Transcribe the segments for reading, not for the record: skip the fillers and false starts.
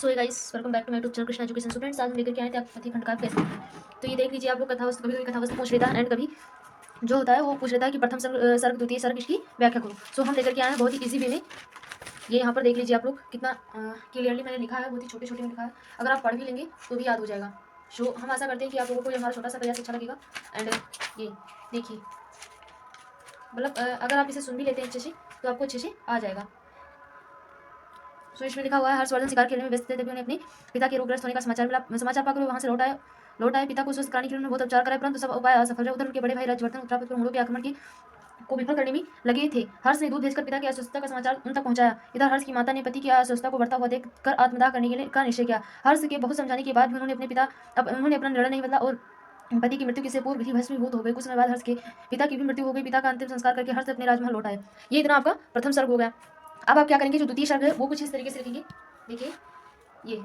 So guys, welcome back to my YouTube channel Krishna education. Students, आज हम लेकर के आए थे आपको कथी खंड का कैसे। तो ये देख लीजिए, आप लोग कथा वस्तु कभी कभी कथा वस्तु पूछ लेता है एंड कभी जो होता है वो पूछ लेता है कि प्रथम सर्ग द्वितीय सर्ग इसकी व्याख्या करो। सो हम लेकर के आए हैं बहुत ही इजी वे में। ये यहाँ पर देख लीजिए आप लोग कितना क्लियरली मैंने लिखा है, बहुत ही छोटे छोटे में लिखा है। अगर आप पढ़ भी लेंगे तो भी याद हो जाएगा। सो हम आशा करते हैं कि आप लोगों को ये हमारा छोटा सा प्रयास अच्छा लगेगा। एंड ये देखिए, मतलब अगर आप इसे सुन भी लेते हैं अच्छे से तो आपको अच्छे से आ जाएगा। सो इसमें लिखा हुआ है, हर्षवर्धन शिकार खेलने में व्यस्त थे, तभी उन्हें अपने पिता के रोगग्रस्त होने का समाचार मिला। समाचार पाकर वहां से लौट आए। पिता को स्वस्थ कराने के लिए उन्होंने बहुत उपचार कराए, परंतु सब उपाय असफल रहे। उधर उनके बड़े भाई राजवर्धन उत्तरापद पर हुणों के आक्रमण को विफल करने में लगे थे। हर्ष ने दूध भेजकर पिता की अस्वस्थता का समाचार उन तक पहुंचाया। इधर हर्ष की माता ने पति की अस्वस्थता को बढ़ता हुआ देखकर आत्मदाह करने के लिए का निश्चय किया। हर्ष के बहुत समझाने के बाद भी उन्होंने अपना निर्णय नहीं बदला और पति की मृत्यु से पूर्व ही भस्मीभूत हो गए। कुछ समय बाद हर्ष के पिता की भी मृत्यु हो गई। पिता का अंतिम संस्कार करके हर्ष अपने राजमहल लौट आए। ये इतना आपका प्रथम सर्ग हो गया। अब आप क्या करेंगे, जो द्वितीय सर्ग है वो कुछ इस तरीके से लिखेंगे। देखिए, ये है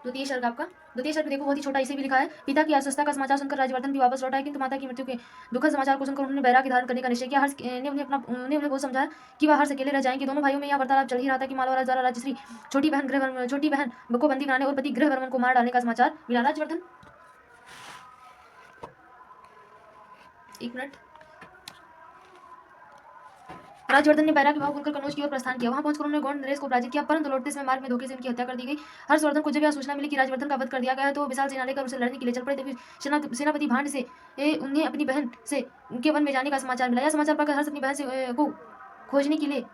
द्वितीय सर्ग आपका। द्वितीय सर्ग देखो बहुत ही छोटा, इसे भी लिखा है, पिता की अस्वस्थता का समाचार सुनकर राजवर्धन भी वापस लौट आए, किंतु माता की मृत्यु के दुखद समाचार को सुनकर उन्होंने बैराग्य धारण करने का निश्चय किया। हर्ष ने उन्हें बहुत समझाया कि वह हर्ष अकेले रह जाएंगे। दोनों भाइयों में यह वार्तालाप चल ही रहा था कि मालवा द्वारा राजश्री छोटी बहन को बंदी बनाने और पति गृहवर्मन को मार डालने का समाचार मिला। राजवर्धन, एक मिनट। राजवर्धन ने बैरागी भाव बोलकर कनौज की ओर प्रस्थान किया। वहां पहुंचकर उन्होंने गौड़ नरेश को पराजित किया, परंतु लौटते समय मार्ग में धोखे से उनकी हत्या कर दी गई। हर्षवर्धन को जब यह सूचना मिली कि राजवर्धन का वध कर दिया गया है तो विशाल सेना लेकर उसे लड़ने के लिए चल पड़े। तभी सेनापति भांड से उन्हें अपनी बहन से उनके वन में जाने का समाचार मिला। यह समाचार पाकर हर्ष अपनी बहन से को खोजने के लिए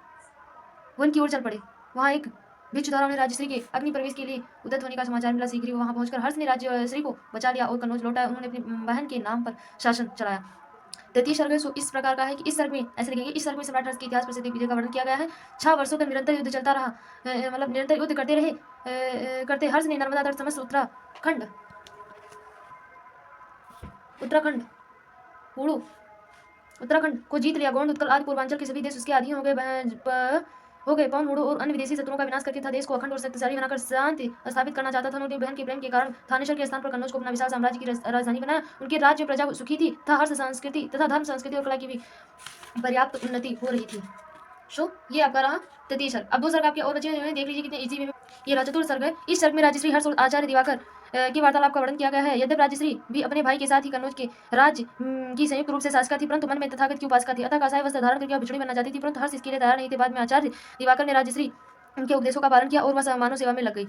वन की ओर चल पड़े। वहाँ एक भिक्षु द्वारा उन्हें राजश्री के अग्नि प्रवेश के लिए उद्यत होने का समाचार मिला। शीघ्र ही वहां पहुंचकर हर्ष ने राजश्री को बचा लिया और कनौज लौटाया। उन्होंने अपनी बहन के नाम पर शासन चलाया। तृतीय सर्ग इस प्रकार का है कि इस सर्ग में ऐसे लिखेंगे, इस सर्ग में सम्राट हर्ष के इतिहास प्रसिद्ध विजय का वर्णन किया गया है। 6 वर्षों तक निरंतर युद्ध चलता रहा, मतलब निरंतर युद्ध करते रहे। करते हर्ष ने नर्मदा तट समस्त उत्तराखंड को जीत लिया। गोंड, उत्कल आदि पूर्वांचल के सभी देश उसके अधीन हो गए। पवन, मूढ़ों और अन्य विदेशी शत्रुओं का विनाश करके था देश को अखंड और शक्तिशाली बनाकर शांति स्थापित करना चाहता था। उन्होंने बहन के प्रेम के कारण थानेश्वर के स्थान पर कन्नौज को अपना विशाल साम्राज्य की राजधानी बनाया। उनके राज्य में प्रजा सुखी थी तथा हर्ष संस्कृति तथा धर्म संस्कृति और कला की भी पर्याप्त उन्नति हो रही थी। सो ये आपका रहा तृतीय सर्ग। अब दो सर्ग आपके और बचे हुए हैं, देख लीजिए कितने इजी में। ये रहा चतुर्थ सर्ग है। इस सर्ग में राजश्री, हर्ष और आचार्य दिवाकर की वार्तालाप का वर्णन किया गया है। यद्यपि राजश्री भी अपने भाई के साथ ही कन्नौज के राज्य की संयुक्त रूप से शासिका थी, परंतु मन में तथागत की उपासका थी। अतः काषाय वस्त्र धारण करके वह भिक्षुणी बनना चाहती थी, परंतु हर्ष इसके लिए तैयार नहीं थे। बाद में आचार्य दिवाकर ने राजश्री उनके उपदेशों का पालन किया और वह मानव सेवा में लग गई।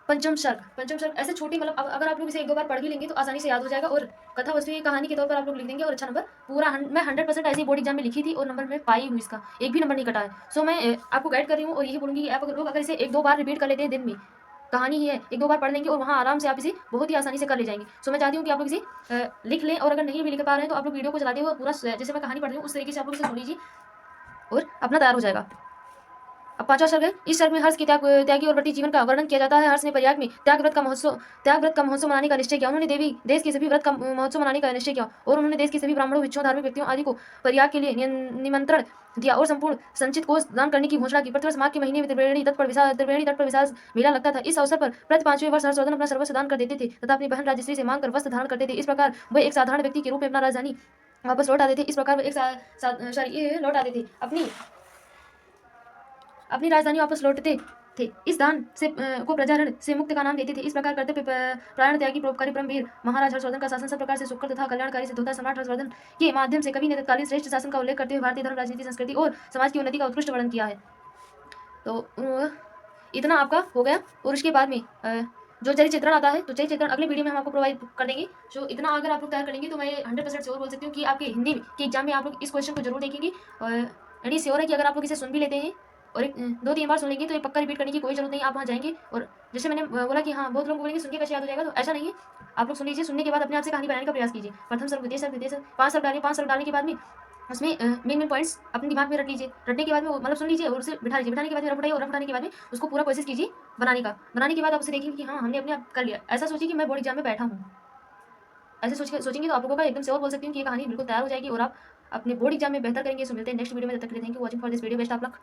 पंचम सर्ग ऐसे छोटी, मतलब अगर आप लोग इसे एक दो बार पढ़ भी लेंगे तो आसानी से याद हो जाएगा और कथा वस्तु की कहानी के तौर पर आप लोग लिख देंगे और अच्छा नंबर पूरा मैं 100% ऐसे बोर्ड एग्जाम में लिखी थी और नंबर में पाई हूँ, इसका एक भी नंबर नहीं कटा है। सो मैं आपको गाइड कर रही हूँ और यही बोलूंगी कि आप लोग अगर इसे एक दो बार रिपीट कर लेते हैं, दिन में कहानी ही है, एक दो बार पढ़ लेंगे और वहाँ आराम से आप इसे बहुत ही आसानी से कर ले जाएंगे। सो मैं चाहती हूँ कि आप लोग इसे लिख लें और अगर नहीं भी लिख पा रहे हैं तो आप लोग वीडियो को चलाते हुए पूरा जैसे मैं कहानी पढ़ रही हूँ उस तरीके से आप लोग इसे सुन लीजिए और अपना तैयार हो जाएगा। अब पांचवा सर्ग है। इस सर्ग में हर्ष के त्यागी और व्रती जीवन का वर्णन किया जाता है। हर्ष ने प्रयाग में त्याग व्रत का महोत्सव मनाने का निश्चय किया। उन्होंने देश के सभी व्रत का महोत्सव मनाने का निश्चय किया और उन्होंने देश के सभी ब्राह्मणों, भिक्षुओं, धार्मिक व्यक्तियों आदि को प्रयाग के लिए निमंत्रण दिया और संपूर्ण संचित कोष दान करने की घोषणा की। प्रतिवर्ष माघ के महीने में त्रिवेणी तट पर विशाल मेला लगता था। इस अवसर पर प्रति 5वें वर्ष हर्षवर्धन अपना सर्वस्व दान कर देते थे तथा अपनी बहन राजश्री से मांग कर वस्त्र धारण करते थे। इस प्रकार वे एक साधारण व्यक्ति के रूप में अपना राजधानी वापस लौट आते थे। इस प्रकार वे लौट आते थे, अपनी राजधानी वापस लौटते थे। इस दान से को प्रजारण से मुक्त का नाम देते थे। इस प्रकार कर्तव्य प्राण त्यागी परोपकारी परमवीर महाराज हर्षवर्धन का शासन सब प्रकार से सुखकर तथा कल्याणकारी सिद्ध होता। सम्राट हर्षवर्धन के माध्यम से कवि ने तत्कालीन श्रेष्ठ शासन का उल्लेख करते हुए भारतीय धर्म, राजनीति, संस्कृति और समाज की उन्नति का उत्कृष्ट वर्णन किया है। तो इतना आपका हो गया और उसके बाद में जो चरित्र आता है तो चरित्र अगले वीडियो में हम आपको प्रोवाइड कर देंगे। जो इतना अगर आप लोग तैयार करेंगे तो मैं 100% श्योर बोल सकती हूँ कि आपके हिंदी के एग्जाम में आप लोग इस क्वेश्चन को जरूर देखेंगे। और यानी श्योर है कि अगर आप लोग इसे सुन भी लेते हैं और एक 2-3 बार सुन लेंगे तो ये पक्का रिपीट करने की कोई जरूरत नहीं। आप वहाँ जाएंगे और जैसे मैंने बोला कि हाँ बहुत लोग बोलेंगे सुन के कैसे याद हो जाएगा, तो ऐसा नहीं है। आप लोग सुन लीजिए, सुनने के बाद अपने आप से कहानी बनाने का प्रयास कीजिए। प्रथम सर्ग, द्वितीय सर्ग, तृतीय सर्ग, 5 सर्ग डालिए। 5 सर्ग डालने के बाद में उसमें मेन पॉइंट्स अपने दिमाग में रख लीजिए। रटने के बाद में मतलब सुन लीजिए और उसे बिठा लीजिए। बिठाने के बाद में रफ उठाइए और रफ उठाने के बाद में उसको पूरा कोशिश कीजिए बनाने का। बनाने के बाद आप उसे देखिए कि हाँ हमने अपने आप कर लिया। ऐसा सोचिए कि मैं बोर्ड एग्जाम में बैठा हूँ। ऐसे सोचेंगे तो आप लोगों का एकदम से और बोल सकती हूँ कि ये कहानी बिल्कुल तैयार हो जाएगी और आप अपने बोर्ड एग्जाम में बेहतर करेंगे। सो मिलते हैं नेक्स्ट वीडियो में। तब तक के लिए thank you watching for this video. Best of luck.